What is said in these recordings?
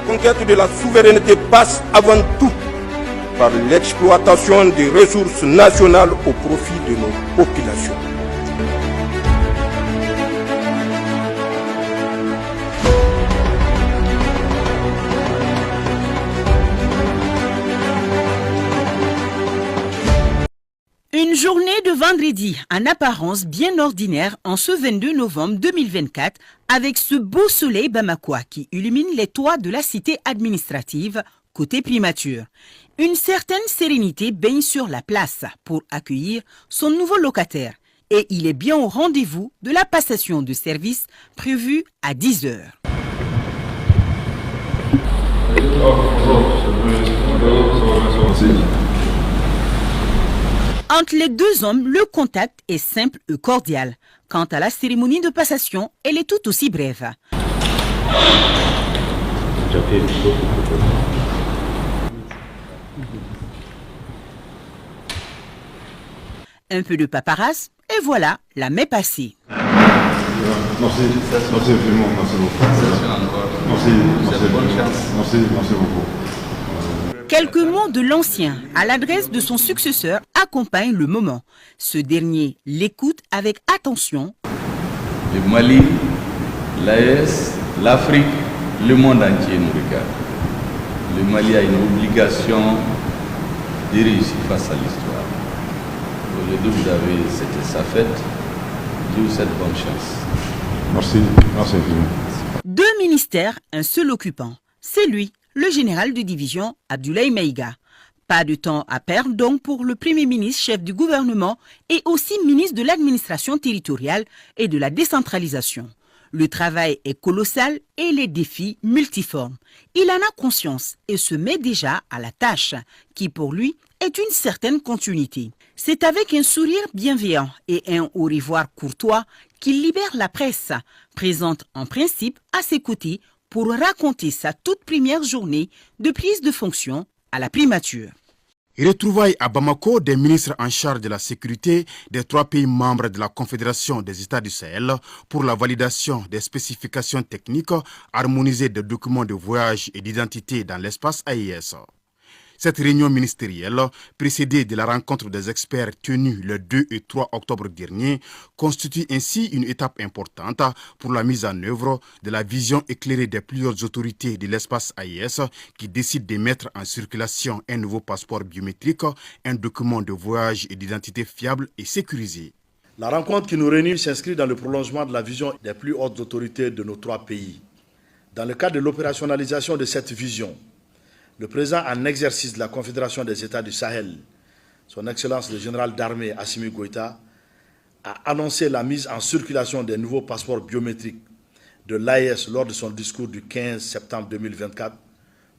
conquête de la souveraineté passe avant tout par l'exploitation des ressources nationales au profit de nos populations. Une journée de vendredi en apparence bien ordinaire en ce 22 novembre 2024 avec ce beau soleil bamakois qui illumine les toits de la cité administrative côté primature. Une certaine sérénité baigne sur la place pour accueillir son nouveau locataire et il est bien au rendez-vous de la passation de service prévue à 10 heures. Entre les deux hommes, le contact est simple et cordial. Quant à la cérémonie de passation, elle est tout aussi brève. Un peu de paparazzi et voilà, la main passée. Merci infiniment, merci beaucoup. Merci beaucoup. Quelques mots de l'ancien à l'adresse de son successeur accompagnent le moment. Ce dernier l'écoute avec attention. Le Mali, l'AES, l'Afrique, le monde entier nous regarde. Le Mali a une obligation de réussir face à l'histoire. Aujourd'hui, vous avez, c'était sa fête. Je vous souhaite bonne chance. Merci infiniment. Deux ministères, un seul occupant. C'est lui, le général de division Abdoulaye Maïga. Pas de temps à perdre donc pour le Premier ministre, chef du gouvernement et aussi ministre de l'administration territoriale et de la décentralisation. Le travail est colossal et les défis multiformes. Il en a conscience et se met déjà à la tâche, qui pour lui est une certaine continuité. C'est avec un sourire bienveillant et un au revoir courtois qu'il libère la presse, présente en principe à ses côtés pour raconter sa toute première journée de prise de fonction à la primature. Retrouvailles à Bamako des ministres en charge de la sécurité des 3 pays membres de la Confédération des États du Sahel pour la validation des spécifications techniques harmonisées des documents de voyage et d'identité dans l'espace AIS. Cette réunion ministérielle, précédée de la rencontre des experts tenue le 2 et 3 octobre dernier, constitue ainsi une étape importante pour la mise en œuvre de la vision éclairée des plusieurs autorités de l'espace AIS qui décident de mettre en circulation un nouveau passeport biométrique, un document de voyage et d'identité fiable et sécurisé. La rencontre qui nous réunit s'inscrit dans le prolongement de la vision des plus hautes autorités de nos 3 pays. Dans le cadre de l'opérationnalisation de cette vision, le président en exercice de la Confédération des États du Sahel, son Excellence le général d'armée Assimi Goïta, a annoncé la mise en circulation des nouveaux passeports biométriques de l'AES lors de son discours du 15 septembre 2024,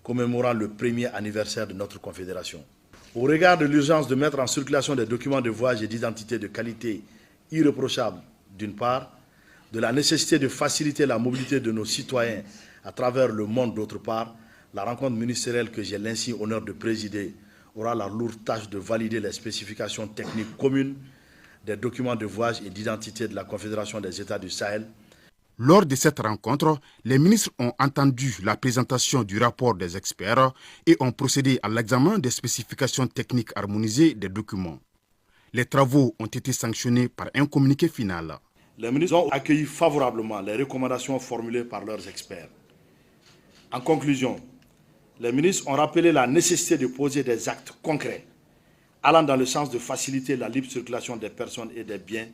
commémorant le premier anniversaire de notre Confédération. Au regard de l'urgence de mettre en circulation des documents de voyage et d'identité de qualité irréprochable d'une part, de la nécessité de faciliter la mobilité de nos citoyens à travers le monde d'autre part, la rencontre ministérielle que j'ai l'insigne honneur de présider aura la lourde tâche de valider les spécifications techniques communes des documents de voyage et d'identité de la Confédération des États du Sahel. Lors de cette rencontre, les ministres ont entendu la présentation du rapport des experts et ont procédé à l'examen des spécifications techniques harmonisées des documents. Les travaux ont été sanctionnés par un communiqué final. Les ministres ont accueilli favorablement les recommandations formulées par leurs experts. En conclusion, les ministres ont rappelé la nécessité de poser des actes concrets allant dans le sens de faciliter la libre circulation des personnes et des biens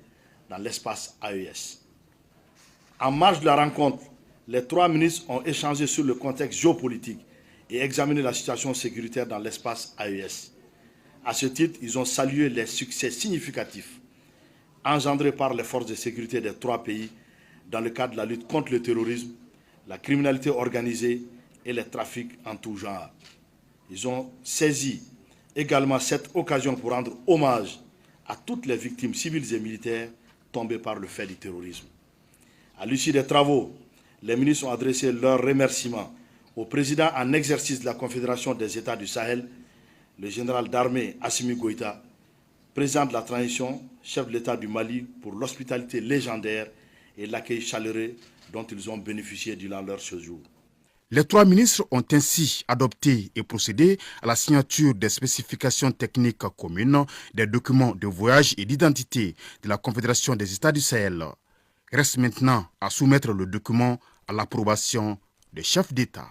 dans l'espace AES. En marge de la rencontre, les 3 ministres ont échangé sur le contexte géopolitique et examiné la situation sécuritaire dans l'espace AES. À ce titre, ils ont salué les succès significatifs engendrés par les forces de sécurité des 3 pays dans le cadre de la lutte contre le terrorisme, la criminalité organisée et les trafics en tout genre. Ils ont saisi également cette occasion pour rendre hommage à toutes les victimes civiles et militaires tombées par le fait du terrorisme. À l'issue des travaux, les ministres ont adressé leurs remerciements au président en exercice de la Confédération des États du Sahel, le général d'armée Assimi Goïta, président de la transition, chef de l'État du Mali, pour l'hospitalité légendaire et l'accueil chaleureux dont ils ont bénéficié durant leur séjour. Les 3 ministres ont ainsi adopté et procédé à la signature des spécifications techniques communes des documents de voyage et d'identité de la Confédération des États du Sahel. Reste maintenant à soumettre le document à l'approbation des chefs d'État.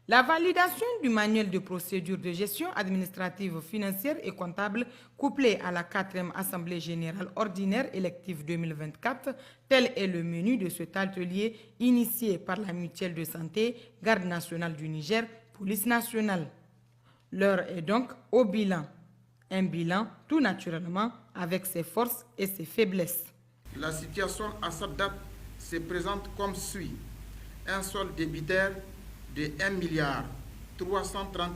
La validation du manuel de procédure de gestion administrative, financière et comptable, couplée à la 4e Assemblée générale ordinaire élective 2024, tel est le menu de cet atelier initié par la mutuelle de santé, Garde nationale du Niger, Police nationale. L'heure est donc au bilan. Un bilan tout naturellement avec ses forces et ses faiblesses. La situation à cette date se présente comme suit. Un solde débitaire de 1 330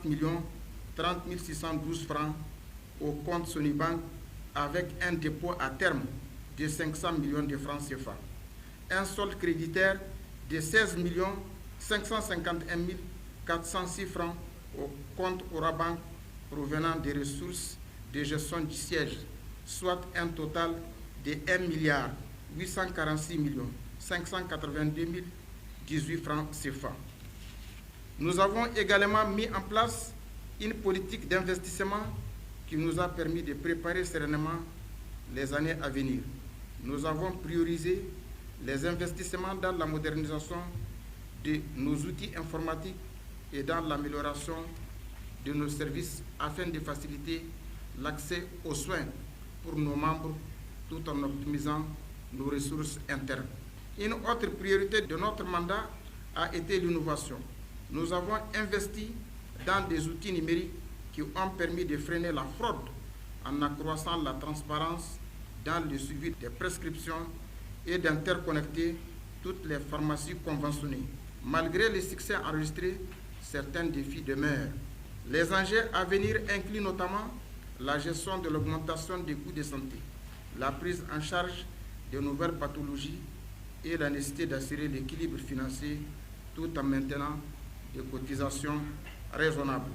30 612 francs au compte Sonibank avec un dépôt à terme de 500 millions de francs CFA. Un solde créditaire de 16 551 406 francs au compte Orabank provenant des ressources de gestion du siège, soit un total de 1 846 582 018 francs CFA. Nous avons également mis en place une politique d'investissement qui nous a permis de préparer sereinement les années à venir. Nous avons priorisé les investissements dans la modernisation de nos outils informatiques et dans l'amélioration de nos services afin de faciliter l'accès aux soins pour nos membres tout en optimisant nos ressources internes. Une autre priorité de notre mandat a été l'innovation. Nous avons investi dans des outils numériques qui ont permis de freiner la fraude en accroissant la transparence dans le suivi des prescriptions et d'interconnecter toutes les pharmacies conventionnées. Malgré les succès enregistrés, certains défis demeurent. Les enjeux à venir incluent notamment la gestion de l'augmentation des coûts de santé, la prise en charge de nouvelles pathologies et la nécessité d'assurer l'équilibre financier tout en maintenant des cotisations raisonnables.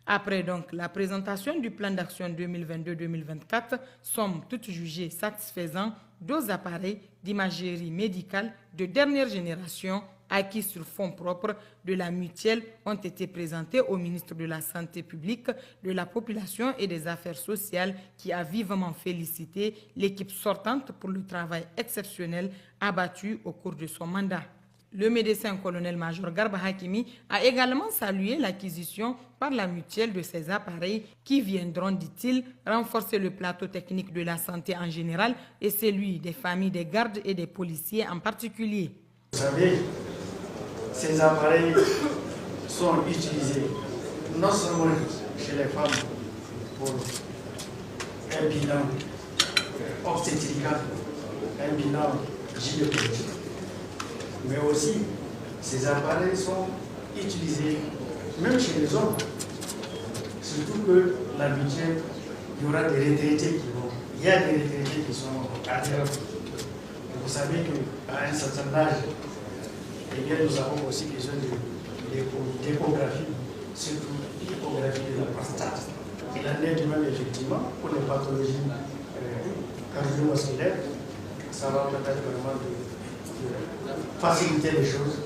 Après donc la présentation du plan d'action 2022-2024, sommes toutes jugées satisfaisants, 2 appareils d'imagerie médicale de dernière génération acquis sur fonds propres de la mutuelle ont été présentés au ministre de la Santé publique, de la Population et des Affaires sociales qui a vivement félicité l'équipe sortante pour le travail exceptionnel abattu au cours de son mandat. Le médecin colonel-major Garba Hakimi a également salué l'acquisition par la mutuelle de ces appareils qui viendront, dit-il, renforcer le plateau technique de la santé en général et celui des familles des gardes et des policiers en particulier. Vous savez, ces appareils sont utilisés non seulement chez les femmes pour un bilan obstétrical, un bilan gynécologique, mais aussi ces appareils sont utilisés même chez les hommes. Surtout que la mutuelle, il y aura des retraités qui vont. Il y a des retraités qui sont adhérents. Vous savez qu'à un certain âge, eh bien, nous avons aussi besoin d'échographie, surtout l'échographie de la prostate. Il en est de même effectivement pour les pathologies cardiovasculaires. Ça va peut-être vraiment faciliter les choses.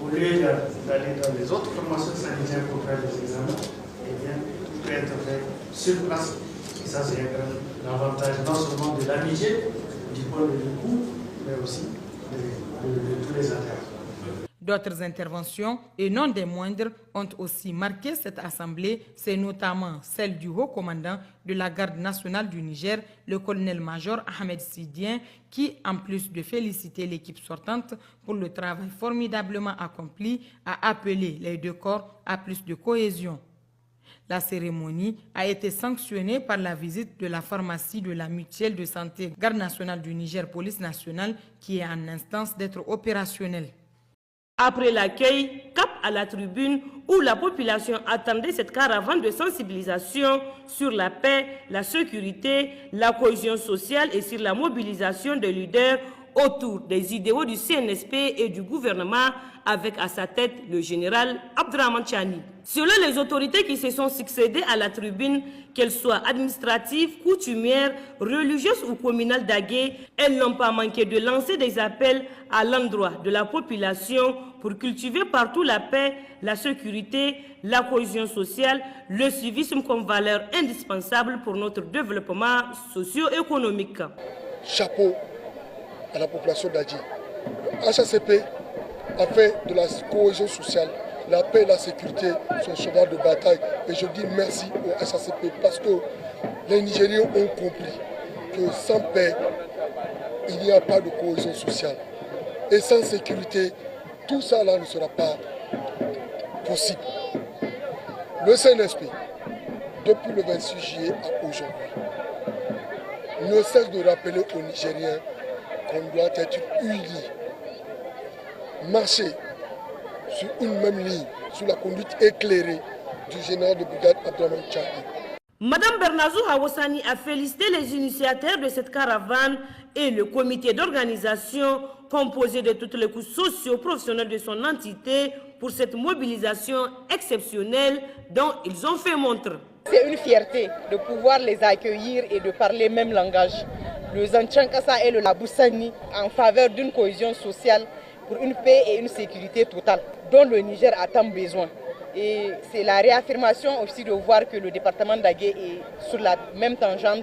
Au lieu d'aller dans les autres formations sanitaires pour faire des examens, eh bien, tout peut être fait sur place. Et ça, c'est l'avantage non seulement de l'amitié, du point de vue coût, mais aussi de tous les adhérents. D'autres interventions, et non des moindres, ont aussi marqué cette assemblée. C'est notamment celle du haut commandant de la Garde nationale du Niger, le colonel-major Ahmed Sidien, qui, en plus de féliciter l'équipe sortante pour le travail formidablement accompli, a appelé les 2 corps à plus de cohésion. La cérémonie a été sanctionnée par la visite de la pharmacie de la mutuelle de santé Garde nationale du Niger, Police nationale, qui est en instance d'être opérationnelle. Après l'accueil, cap à la tribune où la population attendait cette caravane de sensibilisation sur la paix, la sécurité, la cohésion sociale et sur la mobilisation des leaders autour des idéaux du CNSP et du gouvernement avec à sa tête le général Abdrahmane Chani. Selon les autorités qui se sont succédées à la tribune, qu'elles soient administratives, coutumières, religieuses ou communales d'Agué, elles n'ont pas manqué de lancer des appels à l'endroit de la population pour cultiver partout la paix, la sécurité, la cohésion sociale, le civisme comme valeur indispensable pour notre développement socio-économique. Chapeau à la population d'Adji. HACP a fait de la cohésion sociale, la paix et la sécurité son cheval de bataille. Et je dis merci au HACP parce que les Nigériens ont compris que sans paix, il n'y a pas de cohésion sociale. Et sans sécurité, tout ça là ne sera pas possible. Le CNSP, depuis le 26 juillet à aujourd'hui, ne cesse de rappeler aux Nigériens qu'on doit être unis, marcher sur une même ligne, sur la conduite éclairée du général de brigade Abdrahmane Chani. Madame Bernazou Hawassani a félicité les initiateurs de cette caravane et le comité d'organisation composé de toutes les couches socio-professionnelles de son entité pour cette mobilisation exceptionnelle dont ils ont fait montre. C'est une fierté de pouvoir les accueillir et de parler le même langage. Le Zanchan-Kassa et le Laboussani en faveur d'une cohésion sociale pour une paix et une sécurité totale dont le Niger a tant besoin. Et c'est la réaffirmation aussi de voir que le département d'Agué est sur la même tangente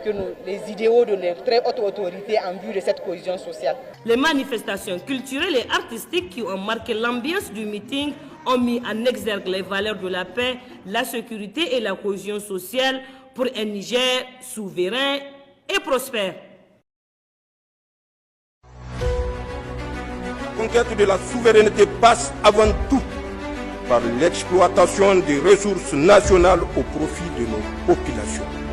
que les idéaux de les très hautes autorités en vue de cette cohésion sociale. Les manifestations culturelles et artistiques qui ont marqué l'ambiance du meeting ont mis en exergue les valeurs de la paix, la sécurité et la cohésion sociale pour un Niger souverain et prospère. La conquête de la souveraineté passe avant tout par l'exploitation des ressources nationales au profit de nos populations.